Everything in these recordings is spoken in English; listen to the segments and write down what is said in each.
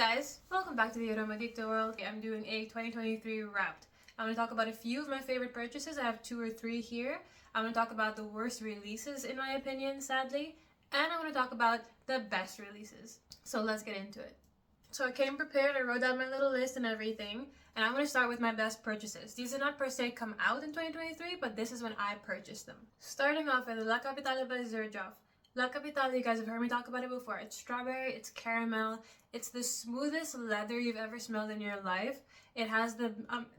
guys, welcome back to the Aroma Geekta world. I'm doing a 2023 wrapped. I'm going to talk about a few of my favorite purchases. I have 2 or 3 here. I'm going to talk about the worst releases in my opinion, sadly. And I'm going to talk about the best releases. So let's get into it. So I came prepared, I wrote down my little list and everything. And I'm going to start with my best purchases. These did not per se come out in 2023, but this is when I purchased them. Starting off with La Capitale by Xerjoff La Capitale, you guys have heard me talk about it before. It's strawberry, it's caramel, it's the smoothest leather you've ever smelled in your life. It has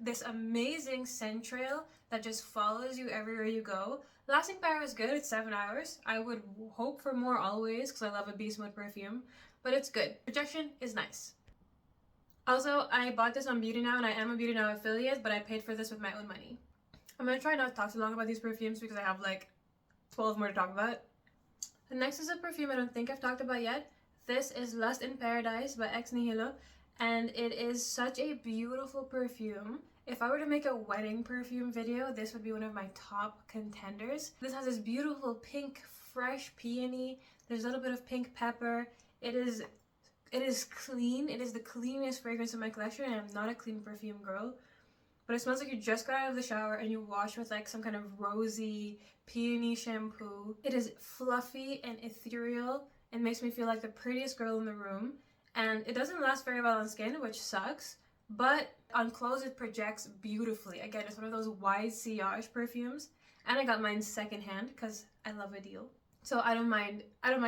this amazing scent trail that just follows you everywhere you go. Lasting power is good, it's 7 hours. I would hope for more always because I love a beast mode perfume, but it's good. Projection is nice. Also, I bought this on Beauty Now and I am a Beauty Now affiliate, but I paid for this with my own money. I'm going to try not to talk too long about these perfumes because I have like 12 more to talk about. The next is a perfume I don't think I've talked about yet. This is Lust in Paradise by Nihilo, and it is such a beautiful perfume. If I were to make a wedding perfume video, this would be one of my top contenders. This has this beautiful pink, fresh peony. There's a little bit of pink pepper. It is clean. It is the cleanest fragrance in my collection, and I'm not a clean perfume girl. But it smells like you just got out of the shower and you wash with like some kind of rosy peony shampoo. It is fluffy and ethereal and makes me feel like the prettiest girl in the room. And it doesn't last very well on skin, which sucks. But on clothes it projects beautifully. Again, it's one of those wide sillage perfumes. And I got mine secondhand because I love a deal. So I don't mind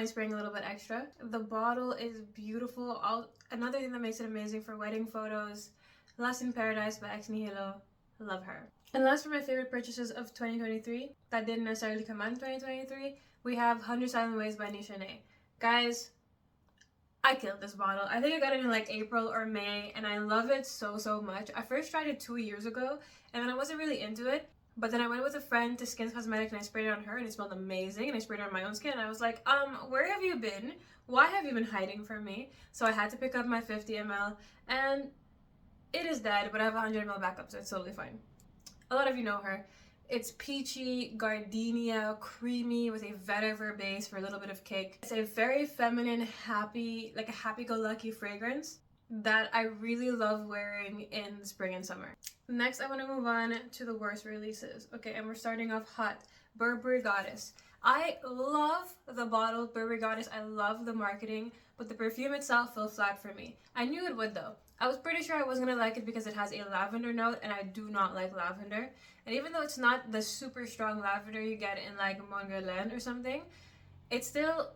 spraying a little bit extra. The bottle is beautiful. Another thing that makes it amazing for wedding photos. Lust in Paradise by Nihilo. Love her. And last for my favorite purchases of 2023 that didn't necessarily come out in 2023, we have 100 Silent Ways by Nishane. Guys, I killed this bottle. I think I got it in like April or May and I love it so much. I first tried it 2 years ago and then I wasn't really into it. But then I went with a friend to Skins Cosmetics and I sprayed it on her and it smelled amazing, and I sprayed it on my own skin and I was like, where have you been? Why have you been hiding from me? So I had to pick up my 50 ml and it is dead, but I have 100 ml backup, so it's totally fine. A lot of you know her. It's peachy, gardenia, creamy with a vetiver base for a little bit of kick. It's a very feminine, happy, like a happy-go-lucky fragrance that I really love wearing in spring and summer. Next, I want to move on to the worst releases. Okay, and we're starting off hot. Burberry Goddess. I love the bottle, Burberry Goddess. I love the marketing, but the perfume itself fell flat for me. I knew it would though. I was pretty sure I wasn't going to like it because it has a lavender note, and I do not like lavender. And even though it's not the super strong lavender you get in like Guerlain or something, it still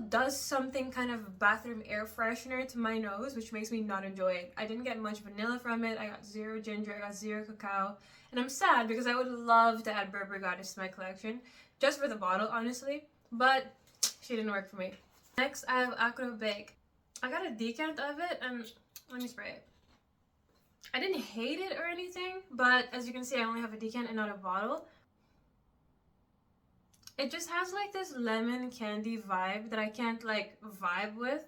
does something kind of bathroom air freshener to my nose, which makes me not enjoy it. I didn't get much vanilla from it. I got 0 ginger, I got 0 cacao. And I'm sad because I would love to add Burberry Goddess to my collection, just for the bottle, honestly. But she didn't work for me. Next, I have Acro Bake. I got a decant of it and let me spray it. I didn't hate it or anything, but as you can see, I only have a decant and not a bottle. It just has like this lemon candy vibe that I can't like vibe with.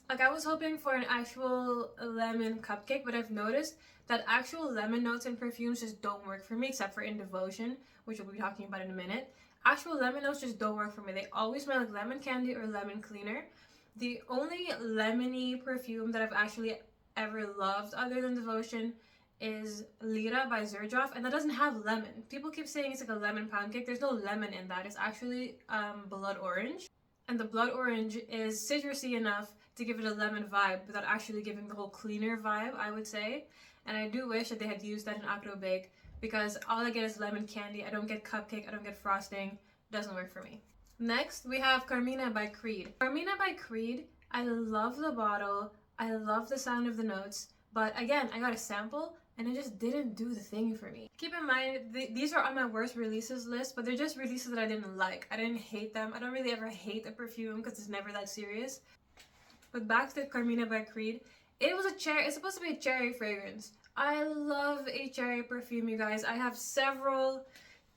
Like I was hoping for an actual lemon cupcake, but I've noticed that actual lemon notes in perfumes just don't work for me, except for in Devotion, which we'll be talking about in a minute. Actual lemon notes just don't work for me. They always smell like lemon candy or lemon cleaner. The only lemony perfume that I've actually ever loved other than Devotion is Lira by Xerjoff, and that doesn't have lemon. People keep saying it's like a lemon pound cake. There's no lemon in that. It's actually blood orange, and the blood orange is citrusy enough to give it a lemon vibe without actually giving the whole cleaner vibe, I would say. And I do wish that they had used that in Acro Bake because all I get is lemon candy. I don't get cupcake, I don't get frosting. It doesn't work for me. Next, we have Carmina by Creed. Carmina by Creed, I love the bottle. I love the sound of the notes. But again, I got a sample and it just didn't do the thing for me. Keep in mind, these are on my worst releases list, but they're just releases that I didn't like. I didn't hate them. I don't really ever hate a perfume because it's never that serious. But back to Carmina by Creed, it's supposed to be a cherry fragrance. I love a cherry perfume, you guys. I have several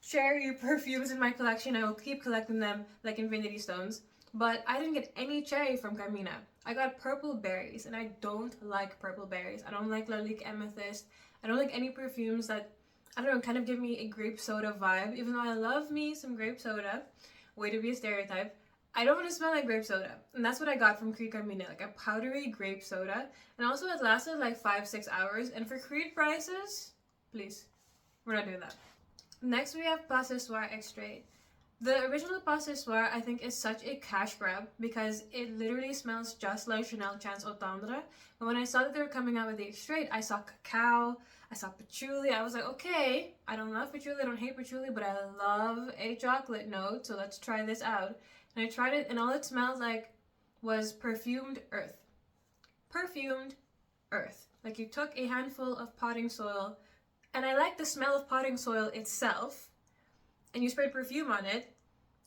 cherry perfumes in my collection. I will keep collecting them like Infinity Stones. But I didn't get any cherry from Carmina. I got purple berries, and I don't like purple berries. I don't like Lalique Amethyst. I don't like any perfumes that, I don't know, kind of give me a grape soda vibe. Even though I love me some grape soda. Way to be a stereotype. I don't want to smell like grape soda. And that's what I got from Creed Carmina, like a powdery grape soda. And also it lasted like 5-6 hours. And for Creed prices, please, we're not doing that. Next we have Pas ce Soir Extrait. The original Pas ce Soir I think is such a cash grab because it literally smells just like Chanel Chance Au Tendre. But when I saw that they were coming out with the Extrait, I saw cacao, I saw patchouli. I was like, okay, I don't love patchouli, I don't hate patchouli, but I love a chocolate note, so let's try this out. And I tried it, and all it smelled like was perfumed earth. Perfumed earth. Like you took a handful of potting soil, and I like the smell of potting soil itself, and you sprayed perfume on it,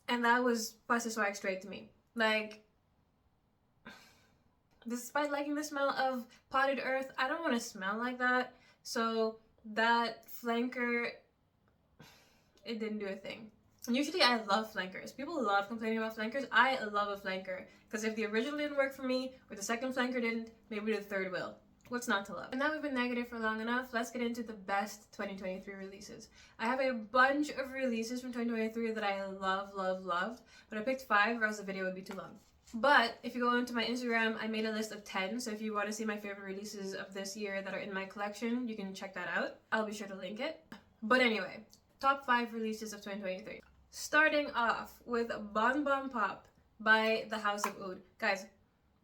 and that was Pas ce Soir Extrait to me. Like, despite liking the smell of potted earth, I don't want to smell like that. So that flanker, it didn't do a thing. And usually I love flankers. People love complaining about flankers. I love a flanker. Because if the original didn't work for me, or the second flanker didn't, maybe the third will. What's not to love? And now we've been negative for long enough. Let's get into the best 2023 releases. I have a bunch of releases from 2023 that I love, but I picked 5 or else the video would be too long. But if you go into my Instagram, I made a list of 10, so if you want to see my favorite releases of this year that are in my collection, you can check that out. I'll be sure to link it. But anyway, top 5 releases of 2023. Starting off with Bonbon Pop by the House of Oud. Guys,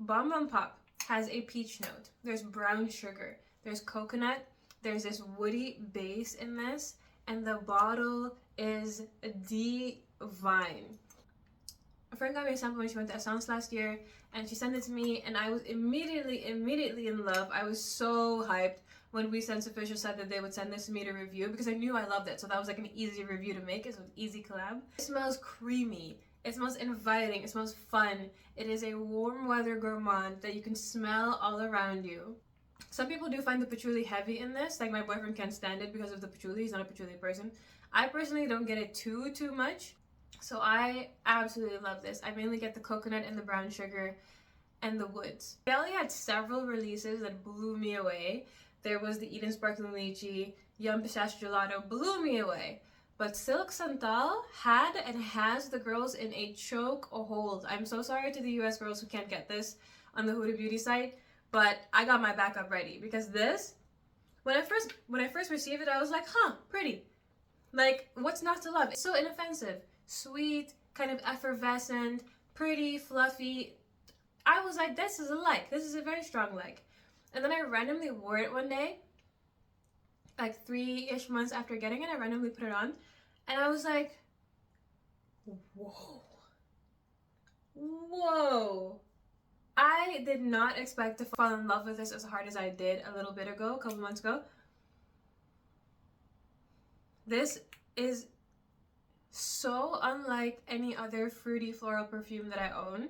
Bonbon Pop has a peach note. There's brown sugar. There's coconut. There's this woody base in this. And the bottle is divine. A friend got me a sample when she went to Essence last year. And she sent it to me. And I was immediately in love. I was so hyped when We Sense Official said that they would send this to me to review. Because I knew I loved it. So that was like an easy review to make. It's an easy collab. It smells creamy. It smells inviting, it smells fun. It is a warm weather gourmand that you can smell all around you. Some people do find the patchouli heavy in this, like my boyfriend can't stand it because of the patchouli, he's not a patchouli person. I personally don't get it too much, so I absolutely love this. I mainly get the coconut and the brown sugar and the woods. Kayali had several releases that blew me away. There was the Eden Sparkling Lychee, Yum Pistachio Gelato, blew me away. But Silk Santal had and has the girls in a choke hold. I'm so sorry to the US girls who can't get this on the Huda Beauty site, but I got my backup ready because this, when I first received it, I was like, huh, pretty. Like, what's not to love? It's so inoffensive, sweet, kind of effervescent, pretty, fluffy. I was like, this is a like. This is a very strong like. And then I randomly wore it one day, like 3-ish months after getting it. I randomly put it on and I was like, whoa. I did not expect to fall in love with this as hard as I did a little bit ago, a couple months ago. This is so unlike any other fruity floral perfume that I own.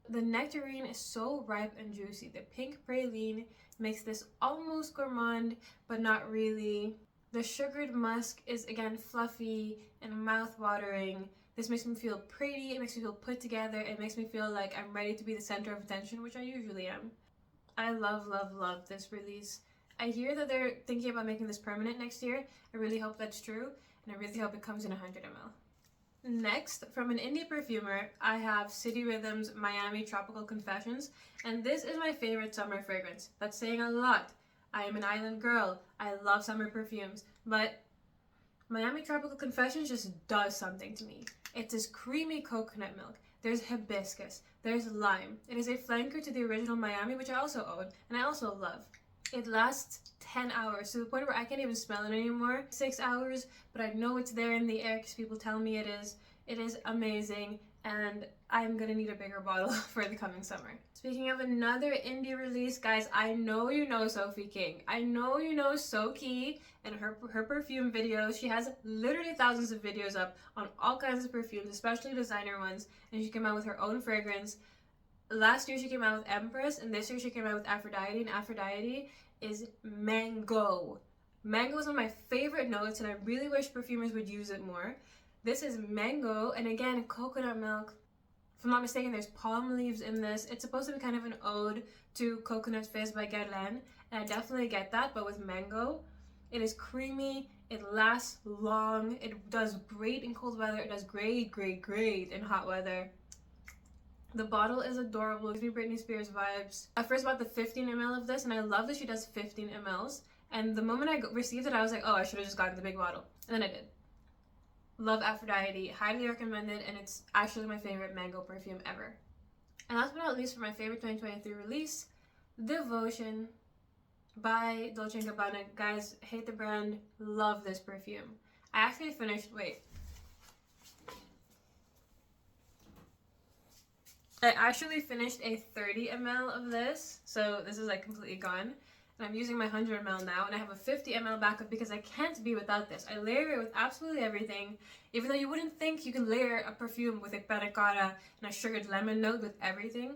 The nectarine is so ripe and juicy. The pink praline makes this almost gourmand, but not really. The sugared musk is again fluffy and mouth-watering. This makes me feel pretty, it makes me feel put together, it makes me feel like I'm ready to be the center of attention, which I usually am. I love this release. I hear that they're thinking about making this permanent next year. I really hope that's true, and I really hope it comes in 100 ml. Next, from an indie perfumer, I have City Rhythm's Miami Tropical Confessions, and this is my favorite summer fragrance. That's saying a lot. I am an island girl. I love summer perfumes, but Miami Tropical Confessions just does something to me. It's this creamy coconut milk. There's hibiscus. There's lime. It is a flanker to the original Miami, which I also own, and I also love. It lasts 10 hours to the point where I can't even smell it anymore. 6 hours, but I know it's there in the air because people tell me it is. It is amazing, and I'm gonna need a bigger bottle for the coming summer. Speaking of another indie release, guys, I know you know Sophie King. I know you know Soki and her perfume videos. She has literally thousands of videos up on all kinds of perfumes, especially designer ones, and she came out with her own fragrance. Last year she came out with Empress, and this year she came out with Aphrodite, and Aphrodite is mango. Mango is one of my favorite notes, and I really wish perfumers would use it more. This is mango, and again, coconut milk. If I'm not mistaken, there's palm leaves in this. It's supposed to be kind of an ode to Coconut Fizz by Guerlain, and I definitely get that, but with mango. It is creamy, it lasts long, it does great in cold weather, it does great in hot weather. The bottle is adorable. It gives me Britney Spears vibes. I first bought the 15 ml of this, and I love that she does 15 mls. And the moment I received it, I was like, oh, I should have just gotten the big bottle. And then I did. Love Aphrodite. Highly recommended, and it's actually my favorite mango perfume ever. And last but not least, for my favorite 2023 release, Devotion by Dolce & Gabbana. Guys, hate the brand. Love this perfume. I actually finished... I actually finished a 30 ml of this, so this is like completely gone. And I'm using my 100 ml now, and I have a 50 ml backup because I can't be without this. I layer it with absolutely everything, even though you wouldn't think you can layer a perfume with a panna cotta and a sugared lemon note with everything.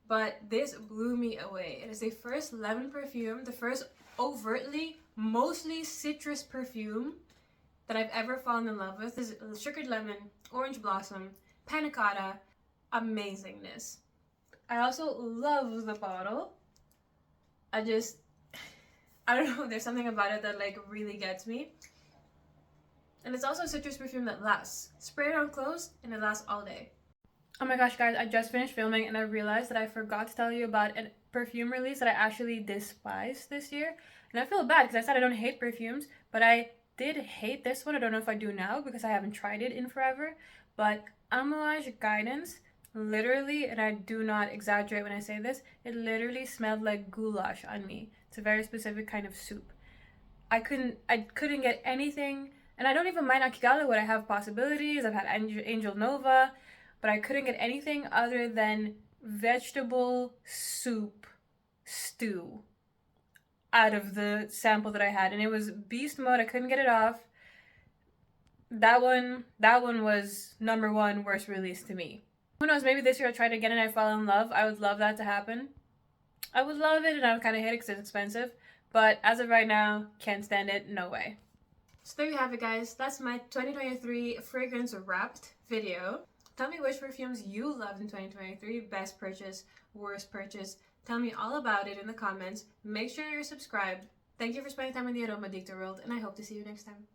But this blew me away. It is the first lemon perfume, the first overtly, mostly citrus perfume that I've ever fallen in love with. This is sugared lemon, orange blossom, panna cotta, amazingness. I also love the bottle. I don't know, there's something about it that like really gets me. And it's also a citrus perfume that lasts. Spray it on clothes and it lasts all day. Oh my gosh, guys, I just finished filming and I realized that I forgot to tell you about a perfume release that I actually despised this year. And I feel bad because I said I don't hate perfumes, but I did hate this one. I don't know if I do now because I haven't tried it in forever. But Amouage Guidance, literally, and I do not exaggerate when I say this, it literally smelled like goulash on me. It's a very specific kind of soup. I couldn't get anything, and I don't even mind Kayali what I have possibilities. I've had Angel Nova, but I couldn't get anything other than vegetable soup stew out of the sample that I had, and it was beast mode. I couldn't get it off. That one was #1 worst release to me. Who knows, maybe this year I'll try it again and I fall in love. I would love that to happen. I would love it, and I would kind of hate it because it's expensive. But as of right now, can't stand it, no way. So there you have it, guys. That's my 2023 fragrance wrapped video. Tell me which perfumes you loved in 2023. Best purchase, worst purchase. Tell me all about it in the comments. Make sure you're subscribed. Thank you for spending time in the Aroma Dicta world, and I hope to see you next time.